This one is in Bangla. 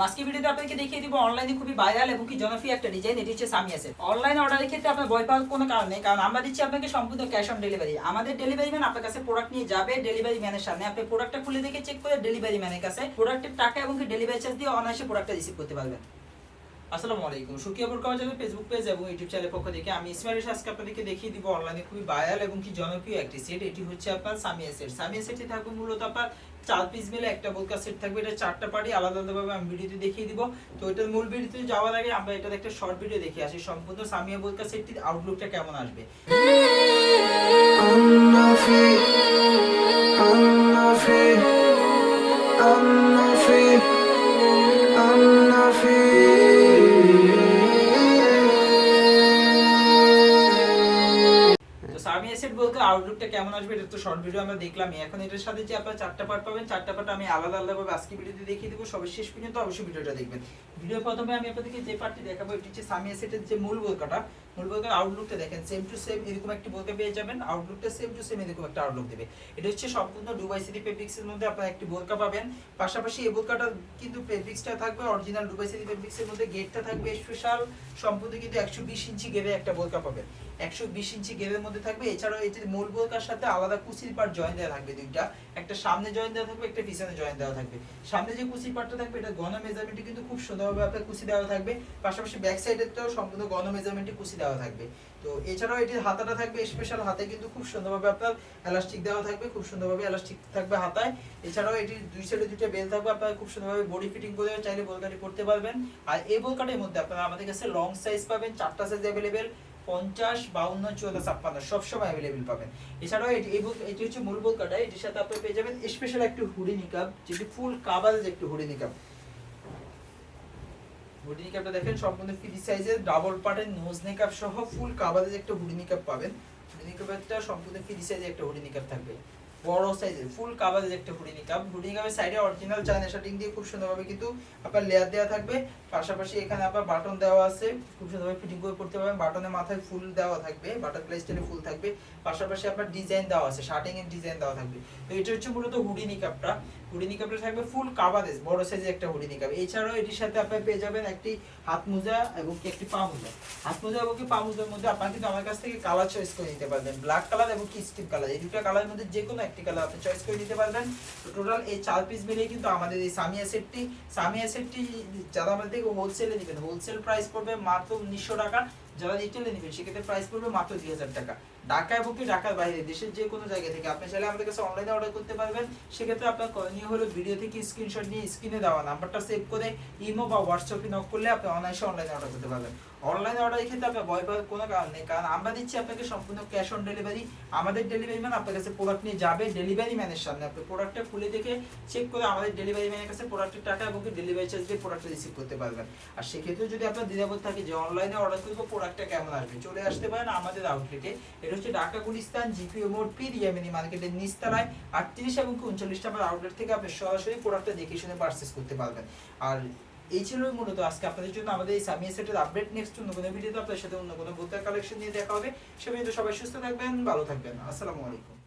আজকে ভিডিওতে আপনাকে দেখিয়ে দিব অনলাইনে খুবই ভাইরাল এবং কি জনপ্রিয় একটা ডিজাইন। এটি হচ্ছে সামিয়া সেট। অনলাইন অর্ডারের ক্ষেত্রে আপনার ভয় পাওয়ার কোনো কারণ নেই, কারণ আমরা দিচ্ছি আপনাকে সম্পূর্ণ ক্যাশ অন ডেলিভারি। আমাদের ডেলিভারি ম্যান আপনার কাছে প্রোডাক্ট নিয়ে যাবে, ডেলিভারি ম্যানের সামনে আপনি প্রোডাক্টটা খুলে দেখে চেক করে ডেলিভারি ম্যানের কাছে প্রোডাক্টের টাকা এবং কি ডেলিভারি চার্জ দিয়ে অনায়াসে প্রোডাক্টটা রিসিভ করতে পারবেন। আসসালামু আলাইকুম, সুকিয়া বোরকা বাজারের ফেসবুক পেজ এবং ইউটিউব চ্যানেলের পক্ষ থেকে আমি ইসমাইল আজকে আপনাদেরকে দেখিয়ে দিব অনলাইনে খুবই ভাইরাল এবং কি জনপ্রিয় একটি সেট। এটি হচ্ছে আপনার সামিয়া সেট। সামিয়া সেটে থাকবে মূলত আপনার 4 পিস মিলে একটা বোরকা সেট থাকবে। এটা 4টা পার্টি আলাদা আলাদাভাবে আমি ভিডিওতে দেখিয়ে দিব। তো এটার মূল ভিডিওতে যাওয়ার আগে আমরা এটার একটা শর্ট ভিডিও দেখে আসি সম্পূর্ণ সামিয়া বোরকা সেটটির আউটলুকটা কেমন আসবে। সামিয়া সেট বলতে আউটলুকটা কেমন আসবে এটা তো শর্ট ভিডিও আমরা দেখলাম। এখন এটার সাথে যে আপনারা 4টা পার্ট পাবেন, 4টা পার্ট আমি আলাদা আলাদাভাবে আজকে ভিডিওতে দেখিয়ে দেব। সবার শেষ পর্যন্ত অবশ্যই ভিডিওটা দেখবেন। ভিডিও প্রথমে আমি আপনাদেরকে যে পার্টটি দেখাবো এটি হচ্ছে সামিয়া সেটের যে মূল বোরকাটা। মূল বোরকার আউটলুকটা দেখেন, সেম টু সেম এরকম একটি বোরকা পেয়ে যাবেন। আউটলুকটা সেম টু সেম এরকম একটা আউটলুক দেবে। এটা হচ্ছে সম্পূর্ণ দুবাই সিটি ফেব্রিক্সের মধ্যে আপনারা একটি বোরকা পাবেন। পাশাপাশি এই বোরকাটা কিন্তু ফেব্রিক্সটা থাকবে অরিজিনাল দুবাই সিটি ফেব্রিক্সের মধ্যে। গেটটা থাকবে স্পেশাল, সম্পূর্ণ কিন্তু 120 ইঞ্চি গেরে একটা বোরকা পাবেন। 120 ইঞ্চি গেরের মধ্যে থাকবে। এছাড়াও এই যে মূল বোরকার সাথে আলাদা কুচির পার্ট জয়েন দেওয়া থাকবে দুইটা, একটা সামনে জয়েন দেওয়া থাকবে, একটা পিছনে জয়েন দেওয়া থাকবে। সামনে যে কুচির পার্টটা থাকবে এটা গণ মেজারমেন্টে কিন্তু খুব সুন্দরভাবে আপনার কুচি দেওয়া থাকবে। পাশাপাশি ব্যাক সাইডেরটাও সম্পূর্ণ গণ মেজারমেন্টে কুচি দেওয়া থাকবে। তো এছাড়াও এটির হাতাটা থাকবে স্পেশাল, হাতে কিন্তু খুব সুন্দরভাবে আপনার এলাস্টিক দেওয়া থাকবে, খুব সুন্দরভাবে এলাস্টিক থাকবে হাতায়। এছাড়াও এটির দুই সাইডে দুইটা বেল থাকবে, আপনারা খুব সুন্দরভাবে বডি ফিটিং করে চাইলে বোরকাটি পরতে পারবেন। আর এই বোরকাটির মধ্যে আপনারা আমাদের কাছে লং সাইজ পাবেন, 4টা সাইজ অ্যাভেলেবেল, 50, 52, 54, 56 সবসময় অ্যাভেলেবেল পাবেন। এছাড়াও এটি হচ্ছে মূল বোরকাটা। এটির সাথে আপনি পেয়ে যাবেন স্পেশাল একটি হুডি নিকাব, যেটি ফুল কাভারেজ একটি হুডি নিকাব। হুডি নিকাবটা দেখেন সম্পূর্ণ ফ্রি সাইজের ডাবল পার্টের নোজ নিকাব সহ ফুল কাভারেজ একটা হুডি নিকাব পাবেন। হুডি নিকাবটা সম্পূর্ণ ফ্রি সাইজের একটা হুডি নিকাব থাকবে, বড় সাইজের ফুল কাভারেজ একটা হুডি নিকাব। হুডি নিকাবের সাইডে অরিজিনাল চায়না শার্টিং দিয়ে খুব সুন্দরভাবে কিন্তু আপনার লেয়ার দেওয়া থাকবে। পাশাপাশি এখানে আপনার বাটন দেওয়া আছে, খুব সুন্দরভাবে ফিটিং করে পড়তে পারবেন। বাটনের মাথায় ফুল দেওয়া থাকবে, বাটারফ্লাই স্টাইলে ফুল থাকবে। পাশাপাশি আপনার ডিজাইন দেওয়া আছে, শার্টিং এর ডিজাইন দেওয়া থাকবে। তো এটা হচ্ছে মূলত হুডি নিকাবটা। হুডি নিকাবটা থাকবে ফুল কাভারেজ, বড় সাইজের একটা হুডি নিকাব। এছাড়াও এটির সাথে আপনি পেয়ে যাবেন একটি হাত মোজা এবং একটি পা মোজা। হাত মোজা এবং পা মোজার মধ্যে আপনারা কিন্তু আমার কাছ থেকে কালার চয়েস করে নিতে পারবেন, ব্ল্যাক কালার এবং কি স্টিপ কালার। এই দুটো কালারের মধ্যে যে কোনো একটি কালার আপনি চয়েস করে নিতে পারবেন। তো টোটাল এই 4 পিস মিলিয়ে কিন্তু আমাদের এই সামিয়া সেটটি যারা আমাদের থেকে হোলসেলে নেবেন, হোলসেল প্রাইস পড়বে মাত্র 1900 টাকা। যারা রিটেলে নেবেন সেক্ষেত্রে প্রাইস পড়বে মাত্র 2000 টাকা। ঢাকা এবং কি ঢাকার বাইরে দেশের যে কোনো জায়গা থেকে আপনি চাইলে আমাদের কাছে অনলাইনে অর্ডার করতে পারবেন। সেক্ষেত্রে আপনার করণীয় হলো ভিডিও থেকে স্ক্রিনশট নিয়ে স্ক্রিনে দেওয়া নাম্বারটা সেভ করে ইমো বা হোয়াটসঅ্যাপে নক করলে আপনি অনায়াসে অনলাইনে অর্ডার করতে পারবেন। অনলাইনে অর্ডারের ক্ষেত্রে আপনার ভয় পাওয়ার কোনো কারণ নেই, কারণ আমরা দিচ্ছি আপনাকে সম্পূর্ণ ক্যাশ অন ডেলিভারি। আমাদের ডেলিভারি ম্যান আপনার কাছে প্রোডাক্ট নিয়ে যাবে, ডেলিভারি ম্যানের সামনে আপনি প্রোডাক্টটা খুলে দেখে চেক করে আমাদের ডেলিভারি ম্যানের কাছে প্রোডাক্টের টাকা এবং ডেলিভারি চার্জ দিয়ে প্রোডাক্টটা রিসিভ করতে পারবেন। আর সেক্ষেত্রে যদি আপনার দ্বিধাবোধ থাকে যে অনলাইনে অর্ডার করবো প্রোডাক্টটা কেমন আসবে, চলে আসতে পারেন আমাদের আউটলেটে। এটা হচ্ছে ঢাকা গুলিস্তান জিপিও মোড় পিরিয়ামিনি মার্কেটের নিচতলায় 38 এবং 39 নম্বর আউটলেট থেকে আপনি সরাসরি প্রোডাক্টটা দেখে শুনে পারচেজ করতে পারবেন। আর এই ছিল মূলত আজকে আপনাদের জন্য আমাদের এই সামিয়া সেটের আপডেট। নেক্সট অন্য কোনো ভিডিওতে আপনাদের সাথে অন্য কোনো বোরকা কালেকশন নিয়ে দেখা হবে। সে পর্যন্ত সবাই সুস্থ থাকবেন, ভালো থাকবেন। আসসালামু আলাইকুম।